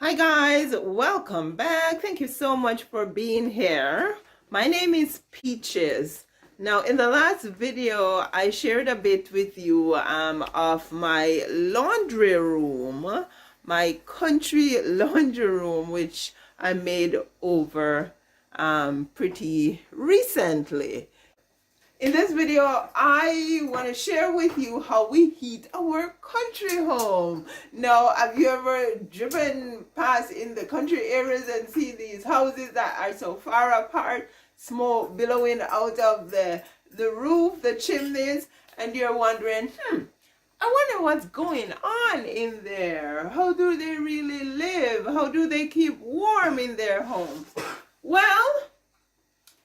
Hi guys, welcome back. Thank you so much for being here. My name is Peaches. Now in the last video I shared a bit with you of my laundry room, my country laundry room, which I made over pretty recently. In this video, I want to share with you how we heat our country home. Now, have you ever driven past in the country areas and see these houses that are so far apart, smoke billowing out of the roof, the chimneys, and you're wondering, I wonder what's going on in there. How do they really live? How do they keep warm in their homes? Well,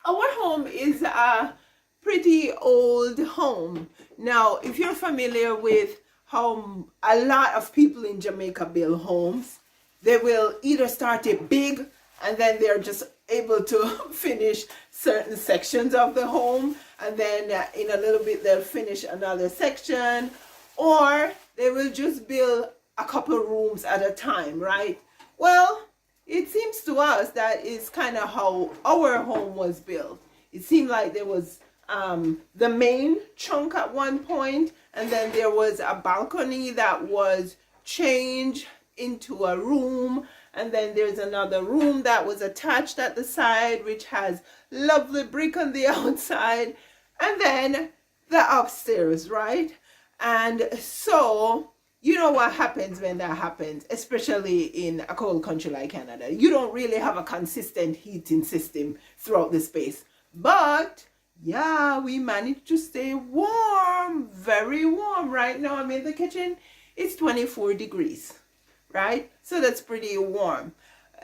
our home is a pretty old home. Now, if you're familiar with how a lot of people in Jamaica build homes, they will either start it big and then they're just able to finish certain sections of the home, and then in a little bit they'll finish another section, or they will just build a couple rooms at a time, right? Well, it seems to us that is kind of how our home was built. It seemed like there was the main chunk at one point, and then there was a balcony that was changed into a room, and then there's another room that was attached at the side which has lovely brick on the outside, and then the upstairs, right? And so you know what happens when that happens, especially in a cold country like Canada. You don't really have a consistent heating system throughout the space, but yeah, we managed to stay warm, very warm. Right now I'm in the kitchen, it's 24 degrees, right? So that's pretty warm.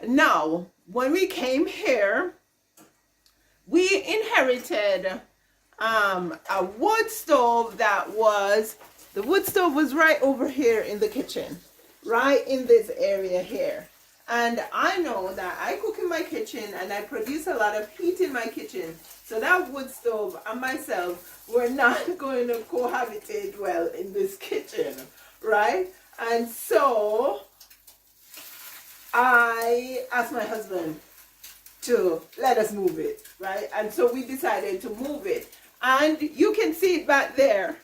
Now, when we came here, we inherited a wood stove the wood stove was right over here in the kitchen, right in this area here. And I know that I cook in my kitchen and I produce a lot of heat in my kitchen. So that wood stove and myself were not going to cohabitate well in this kitchen, right? And so I asked my husband to let us move it, right? And so we decided to move it. And you can see it back there.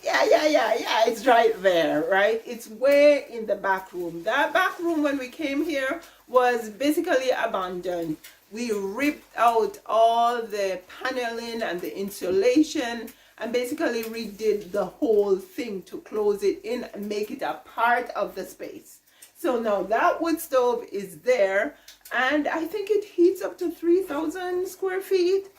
Yeah, it's right there, right? It's way in the back room. That back room when we came here was basically abandoned. We ripped out all the paneling and the insulation and basically redid the whole thing to close it in and make it a part of the space. So now that wood stove is there, and I think it heats up to 3,000 square feet.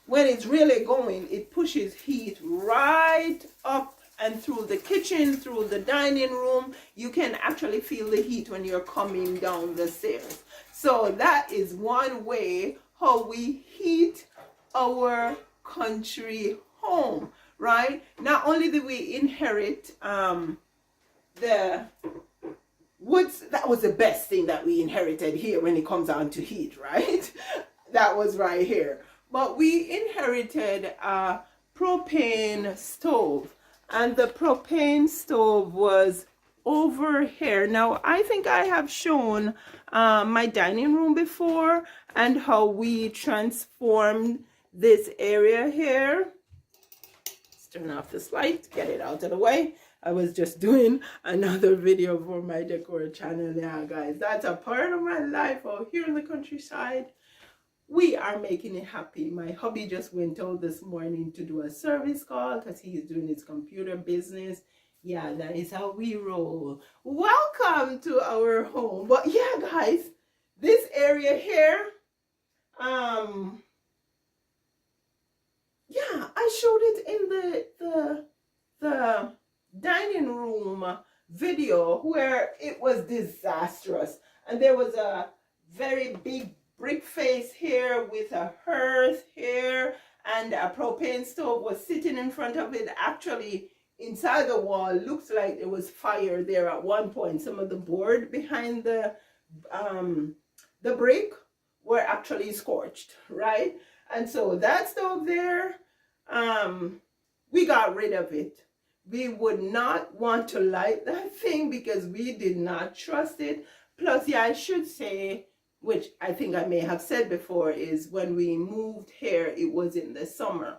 When it's really going, it pushes heat right up and through the kitchen, through the dining room. You can actually feel the heat when you're coming down the stairs. So that is one way how we heat our country home, right? Not only did we inherit the woods, that was the best thing that we inherited here when it comes down to heat, right? That was right here. But we inherited a propane stove, and the propane stove was over here. Now, I think I have shown my dining room before and how we transformed this area here. Let's turn off this light, get it out of the way. I was just doing another video for my decor channel. Yeah, guys, that's a part of my life out here in the countryside. We are making it happy. My hubby just went out this morning to do a service call because he's doing his computer business. Yeah, that is how we roll. Welcome to our home. But yeah, guys, this area here, yeah, I showed it in the dining room video where it was disastrous. And there was a very big brick face here with a hearth here, and a propane stove was sitting in front of it. Actually, inside the wall looks like there was fire there at one point. Some of the board behind the brick were actually scorched, right? And so that stove there, we got rid of it we would not want to light that thing because we did not trust it. Plus, yeah, I should say, which I think I may have said before, is when we moved here, it was in the summer.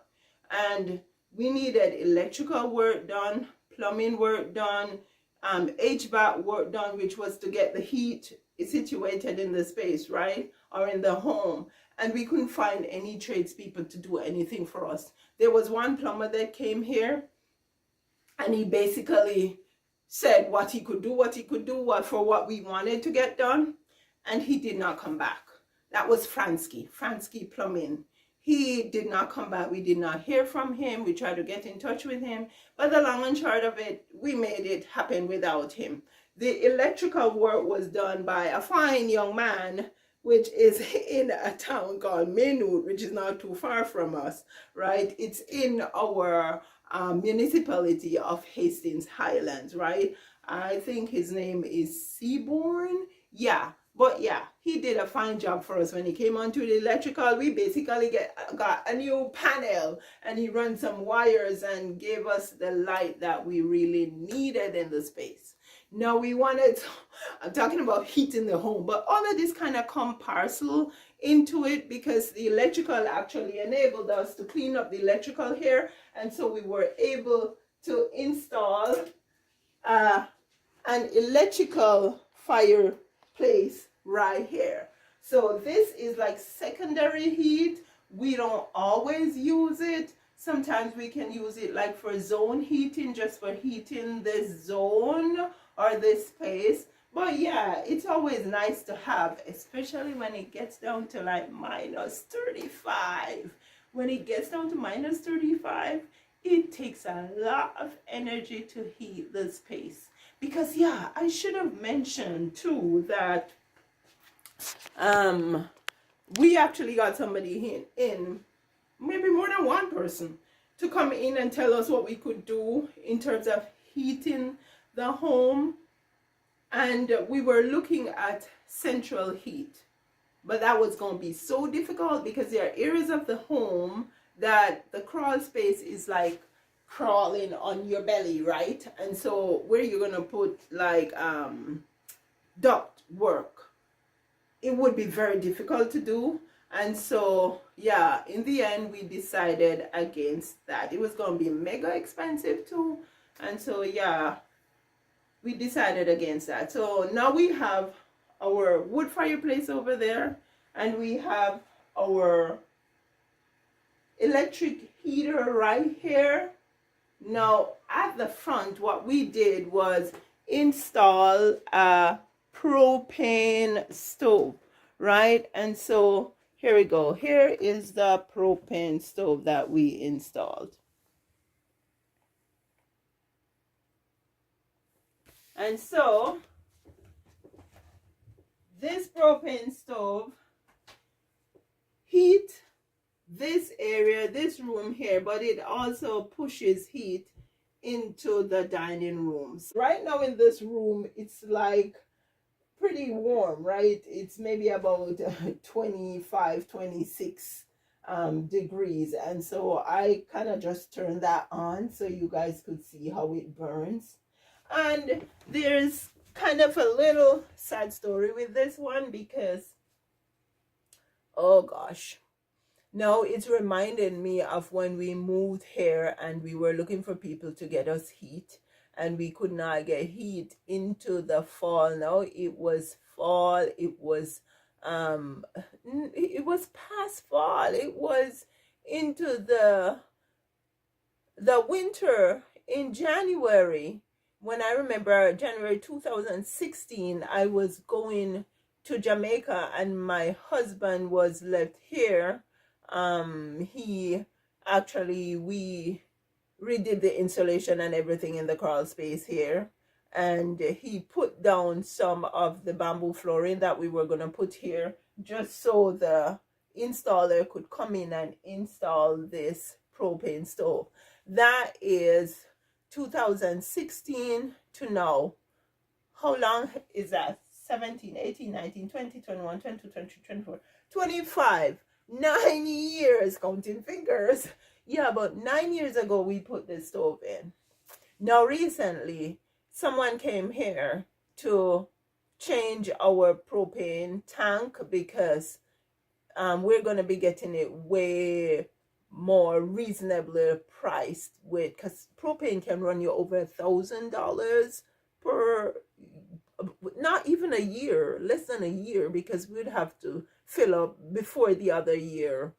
And we needed electrical work done, plumbing work done, HVAC work done, which was to get the heat situated in the space, right? Or in the home. And we couldn't find any tradespeople to do anything for us. There was one plumber that came here, and he basically said what he could do for what we wanted to get done, and he did not come back. That was Fransky Plumbing. He did not come back. We did not hear from him. We tried to get in touch with him, but the long and short of it, we made it happen without him. The electrical work was done by a fine young man, which is in a town called Maynooth, which is not too far from us, right? It's in our municipality of Hastings Highlands, right? I think his name is Seaborn. Yeah, but yeah, he did a fine job for us when he came onto the electrical. We basically got a new panel, and he ran some wires and gave us the light that we really needed in the space. Now we wanted, I'm talking about heating the home, but all of this kind of come parcel into it because the electrical actually enabled us to clean up the electrical here, and so we were able to install an electrical fireplace right here. So this is like secondary heat. We don't always use it. Sometimes we can use it like for zone heating, just for heating this zone or this space. But yeah, it's always nice to have, especially when it gets down to like -35. When it gets down to -35, it takes a lot of energy to heat the space. Because yeah, I should have mentioned too that we actually got somebody in, maybe more than one person, to come in and tell us what we could do in terms of heating the home. And we were looking at central heat, but that was going to be so difficult because there are areas of the home that the crawl space is like crawling on your belly, right? And so where you're going to put like duct work, it would be very difficult to do. And so yeah, in the end we decided against that. It was going to be mega expensive too, and so yeah, we decided against that. So now we have our wood fireplace over there, and we have our electric heater right here. Now at the front, what we did was install a propane stove, right? And so here we go. Here is the propane stove that we installed. And so this propane stove heat this area, this room here, but it also pushes heat into the dining rooms. Right now in this room, it's like pretty warm, right? It's maybe about 25, 26 degrees. And so I kind of just turned that on so you guys could see how it burns. And there's kind of a little sad story with this one because, oh gosh, now it's reminding me of when we moved here and we were looking for people to get us heat, and we could not get heat into the fall. Now it was fall, it was past fall, it was into the winter in January. When I remember January 2016, I was going to Jamaica and my husband was left here. We redid the insulation and everything in the crawl space here, and he put down some of the bamboo flooring that we were going to put here just so the installer could come in and install this propane stove. That is 2016 to now. How long is that? 17, 18, 19, 20, 21, 22, 23, 24, 25. 9 years, counting fingers. Yeah, about 9 years ago we put this stove in. Now recently, someone came here to change our propane tank because we're going to be getting it way more reasonably priced with, because propane can run you over $1,000 per, not even a year, less than a year, because we'd have to fill up before the other year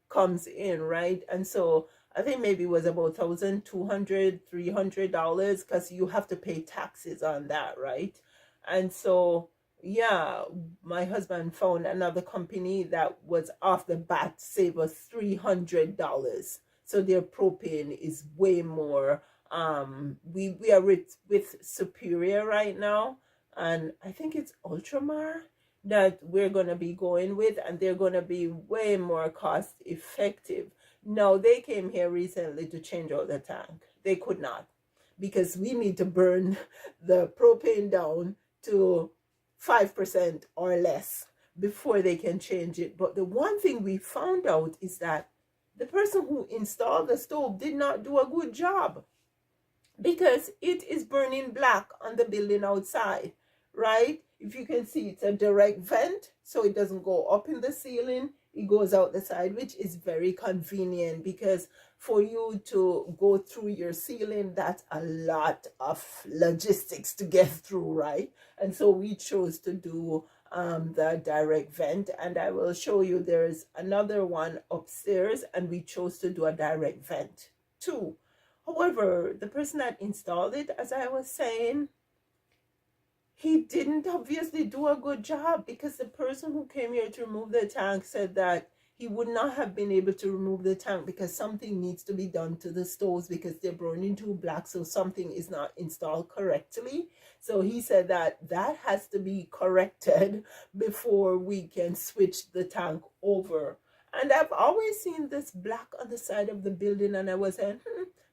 comes in, right? And so I think maybe it was about $1,200, $300, because you have to pay taxes on that, right? And so yeah, my husband found another company that was off the bat save us $300. So their propane is way more. We are with Superior right now, and I think it's Ultramar that we're gonna be going with, and they're gonna be way more cost effective. Now they came here recently to change out the tank. They could not, because we need to burn the propane down to 5% or less before they can change it. But the one thing we found out is that the person who installed the stove did not do a good job, because it is burning black on the building outside, right? If you can see, it's a direct vent, so it doesn't go up in the ceiling, it goes out the side, which is very convenient, because for you to go through your ceiling, that's a lot of logistics to get through, right? And so we chose to do the direct vent, and I will show you there's another one upstairs, and we chose to do a direct vent too. However, the person that installed it, as I was saying, he didn't obviously do a good job, because the person who came here to remove the tank said that he would not have been able to remove the tank because something needs to be done to the stoves, because they're burning too black, so something is not installed correctly. So he said that that has to be corrected before we can switch the tank over. And I've always seen this black on the side of the building, and I was saying,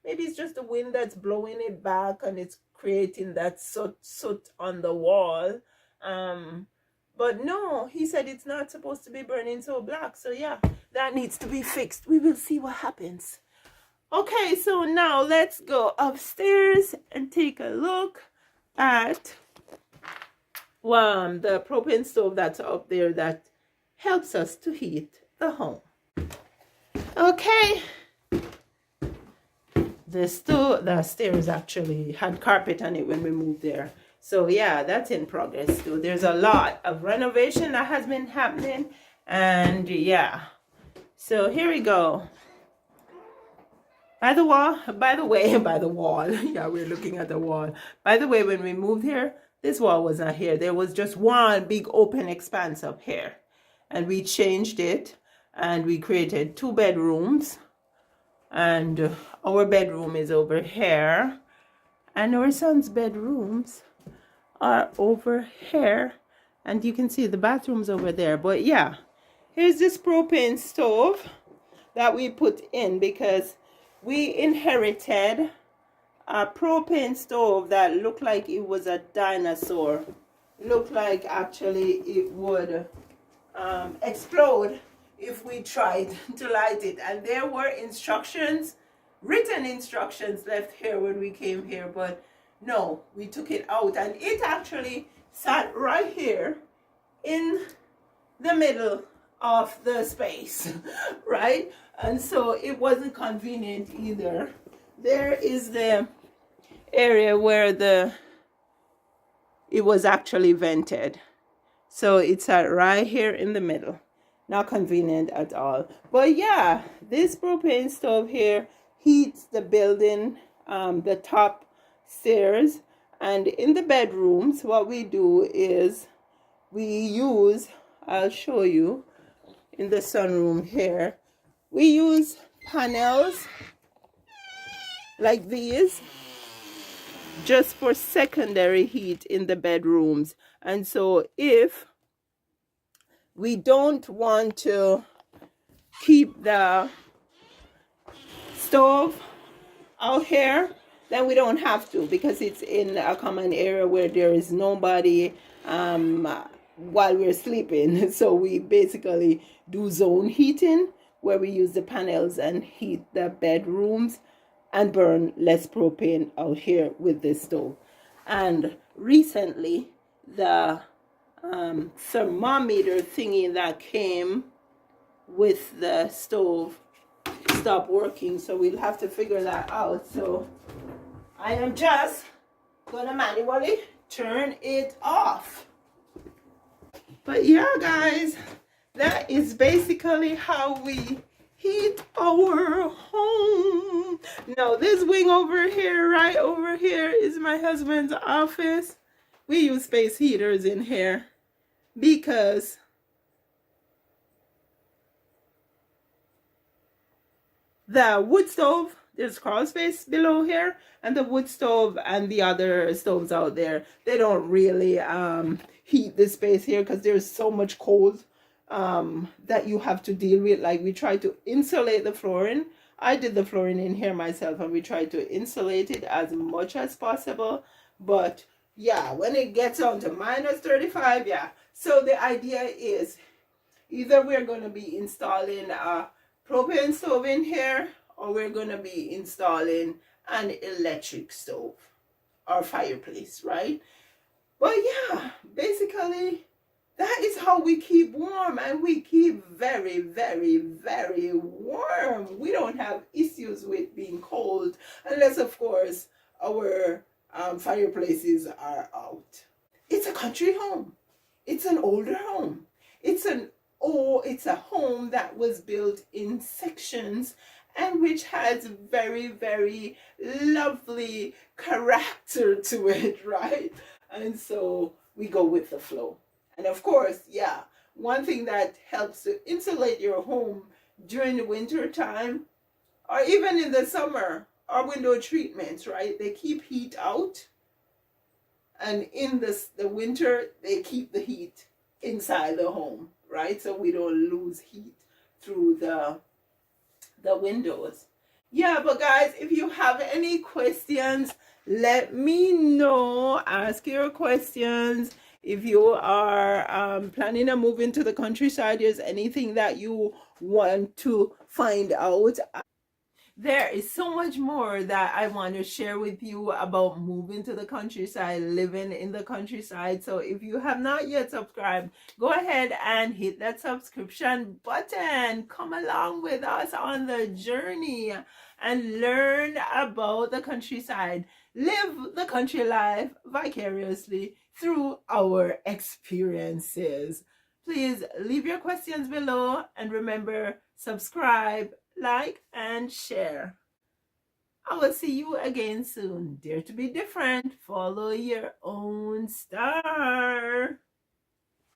maybe it's just the wind that's blowing it back and it's creating that soot on the wall. But no, he said it's not supposed to be burning so black. So yeah, that needs to be fixed. We will see what happens. Okay, so now let's go upstairs and take a look at the propane stove that's up there that helps us to heat the home. Okay. The stairs actually had carpet on it when we moved there. So yeah, that's in progress too. There's a lot of renovation that has been happening. And yeah. So here we go. By the wall. Yeah, we're looking at the wall. By the way, when we moved here, this wall was not here. There was just one big open expanse up here. And we changed it, and we created 2 bedrooms. And our bedroom is over here, and our son's bedrooms are over here, and you can see the bathrooms over there. But yeah, here's this propane stove that we put in because we inherited a propane stove that looked like it was a dinosaur. Looked like actually it would explode if we tried to light it. And there were instructions, written instructions left here when we came here, but no, we took it out, and it actually sat right here in the middle of the space, right? And so it wasn't convenient either. There is the area where it was actually vented. So it's sat right here in the middle. Not convenient at all. But yeah, this propane stove here heats the building, the top stairs. And in the bedrooms, what we do is we use, I'll show you in the sunroom here, we use panels like these just for secondary heat in the bedrooms. And so if we don't want to keep the stove out here, then we don't have to, because it's in a common area where there is nobody while we're sleeping. So we basically do zone heating, where we use the panels and heat the bedrooms and burn less propane out here with this stove. And recently, the thermometer thingy that came with the stove stopped working, so we'll have to figure that out. So I am just gonna manually turn it off. But yeah, guys, that is basically how we heat our home. Now this wing over here, right over here, is my husband's office. We use space heaters in here because the wood stove, there's crawl space below here, and the wood stove and the other stoves out there, they don't really heat the space here because there's so much cold that you have to deal with. Like, we try to insulate the flooring. I did the flooring in here myself, and we try to insulate it as much as possible. But yeah, when it gets down to minus 35, yeah. So the idea is either we're going to be installing a propane stove in here, or we're going to be installing an electric stove or fireplace, right? But yeah, basically that is how we keep warm, and we keep very, very, very warm. We don't have issues with being cold, unless of course our fireplaces are out. It's a country home. It's an older home. It's a home that was built in sections, and which has very, very lovely character to it, right? And so we go with the flow. And of course, yeah, one thing that helps to insulate your home during the winter time, or even in the summer, are window treatments, right? They keep heat out, and in the winter, they keep the heat inside the home, right? So we don't lose heat through the windows. Yeah, but guys, if you have any questions, let me know. Ask your questions. If you are planning on moving to the countryside, there's anything that you want to find out. There is so much more that I want to share with you about moving to the countryside, living in the countryside. So if you have not yet subscribed, go ahead and hit that subscription button. Come along with us on the journey and learn about the countryside. Live the country life vicariously through our experiences. Please leave your questions below, and remember, subscribe, like, and share. I will see you again soon. Dare to be different. Follow your own star.